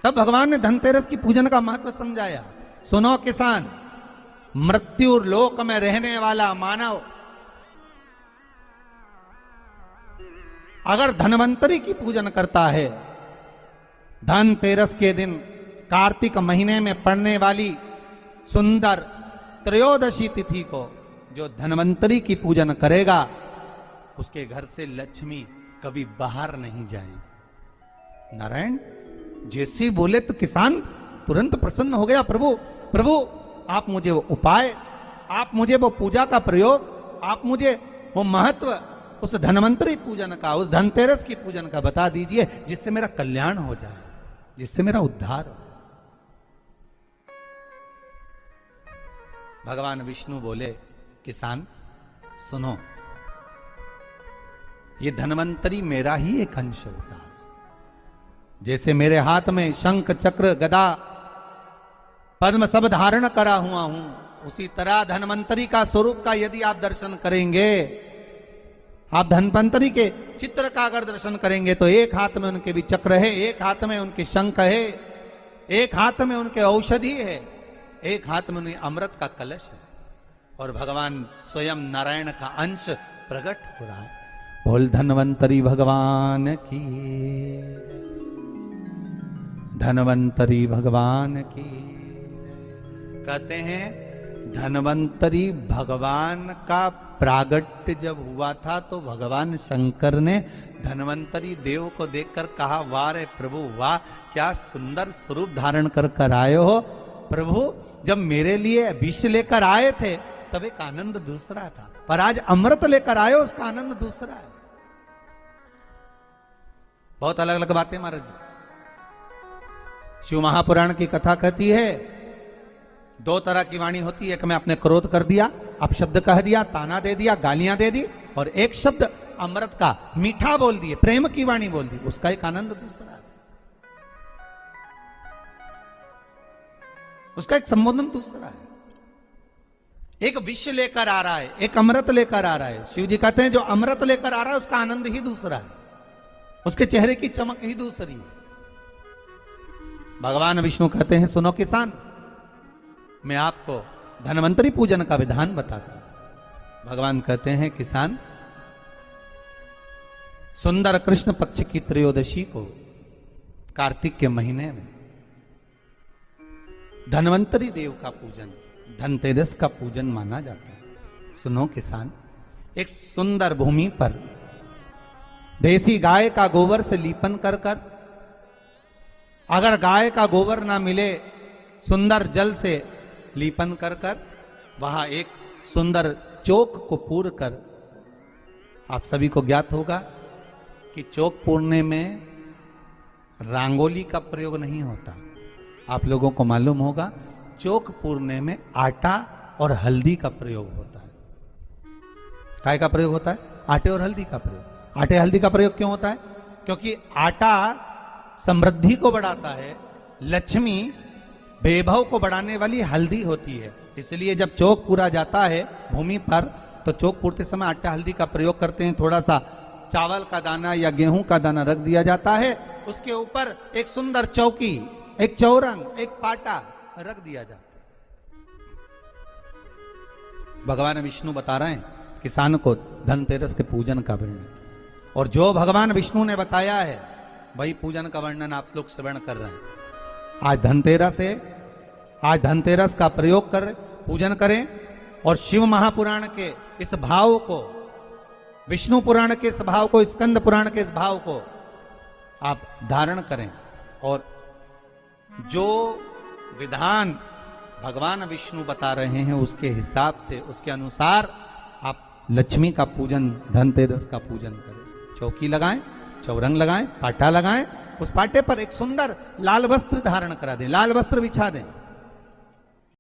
तब भगवान ने धनतेरस की पूजन का महत्व समझाया। सुनो किसान, मृत्यु लोक में रहने वाला मानव अगर धनवंतरी की पूजन करता है, धनतेरस के दिन कार्तिक महीने में पड़ने वाली सुंदर त्रयोदशी तिथि को जो धनवंतरी की पूजन करेगा, उसके घर से लक्ष्मी कभी बाहर नहीं जाएगी। नारायण जैसे बोले तो किसान तुरंत प्रसन्न हो गया। प्रभु प्रभु आप मुझे वो उपाय, आप मुझे वो पूजा का प्रयोग, आप मुझे वो महत्व उस धनवंतरी पूजन का, उस धनतेरस की पूजन का बता दीजिए, जिससे मेरा कल्याण हो जाए, जिससे मेरा उद्धार हो। भगवान विष्णु बोले, किसान सुनो, ये धनवंतरी मेरा ही एक अंश होता है। जैसे मेरे हाथ में शंख चक्र गदा पद्म सब धारण करा हुआ हूं, उसी तरह धनवंतरी का स्वरूप का यदि आप दर्शन करेंगे, आप धनवंतरी के चित्र का अगर दर्शन करेंगे तो एक हाथ में उनके भी चक्र है, एक हाथ में उनके शंख है, एक हाथ में उनके औषधि है, एक हाथ में उन्हें अमृत का कलश है, और भगवान स्वयं नारायण का अंश प्रकट हो रहा है। बोल धनवंतरी भगवान की, धनवंतरी भगवान की। कहते हैं धनवंतरी भगवान का प्रागट्य जब हुआ था तो भगवान शंकर ने धनवंतरी देव को देखकर कहा, वाह रे प्रभु वाह, क्या सुंदर स्वरूप धारण कर आए हो प्रभु। जब मेरे लिए विष लेकर आए थे तब एक आनंद दूसरा था, पर आज अमृत लेकर आए हो, उसका आनंद दूसरा है। बहुत अलग अलग बातें महाराज जी। शिव महापुराण की कथा कहती है, दो तरह की वाणी होती है, एक में आपने क्रोध कर दिया, अपशब्द कह दिया, ताना दे दिया, गालियां दे दी, और एक शब्द अमृत का मीठा बोल दिए, प्रेम की वाणी बोल दी, उसका एक आनंद दूसरा है, उसका एक संबोधन दूसरा है। एक विष लेकर आ रहा है, एक अमृत लेकर आ रहा है। शिव जी कहते हैं जो अमृत लेकर आ रहा है उसका आनंद ही दूसरा है, उसके चेहरे की चमक ही दूसरी है। भगवान विष्णु कहते हैं, सुनो किसान, मैं आपको धनवंतरी पूजन का विधान बताता हूं। भगवान कहते हैं, किसान सुंदर कृष्ण पक्ष की त्रयोदशी को कार्तिक के महीने में धनवंतरी देव का पूजन, धनतेरस का पूजन माना जाता है। सुनो किसान, एक सुंदर भूमि पर देसी गाय का गोबर से लीपन कर कर, अगर गाय का गोबर ना मिले, सुंदर जल से लीपन कर कर, वहां एक सुंदर चौक को पूर कर, आप सभी को ज्ञात होगा कि चौक पूरने में रंगोली का प्रयोग नहीं होता। आप लोगों को मालूम होगा चौक पूरने में आटा और हल्दी का प्रयोग होता है। काय का प्रयोग होता है? आटे और हल्दी का प्रयोग। आटे हल्दी का प्रयोग क्यों होता है? क्योंकि आटा समृद्धि को बढ़ाता है, लक्ष्मी वैभव को बढ़ाने वाली हल्दी होती है। इसलिए जब चौक पूरा जाता है भूमि पर, तो चौक पूरते समय आटा हल्दी का प्रयोग करते हैं। थोड़ा सा चावल का दाना या गेहूं का दाना रख दिया जाता है, उसके ऊपर एक सुंदर चौकी, एक चौरंग, एक पाटा रख दिया जाता है। भगवान विष्णु बता रहे हैं किसान को धनतेरस के पूजन का वर्णन, और जो भगवान विष्णु ने बताया है वही पूजन का वर्णन आप लोग श्रवण कर रहे हैं। आज धनतेरस है, आज धनतेरस का प्रयोग कर पूजन करें, और शिव महापुराण के इस भाव को, विष्णु पुराण के इस भाव को, स्कंद पुराण के इस भाव को आप धारण करें, और जो विधान भगवान विष्णु बता रहे हैं उसके हिसाब से, उसके अनुसार आप लक्ष्मी का पूजन, धनतेरस का पूजन करें। चौकी लगाएं, चौरंग लगाएं, पाटा लगाएं, उस पाटे पर एक सुंदर लाल वस्त्र धारण करा दें, लाल वस्त्र बिछा दें,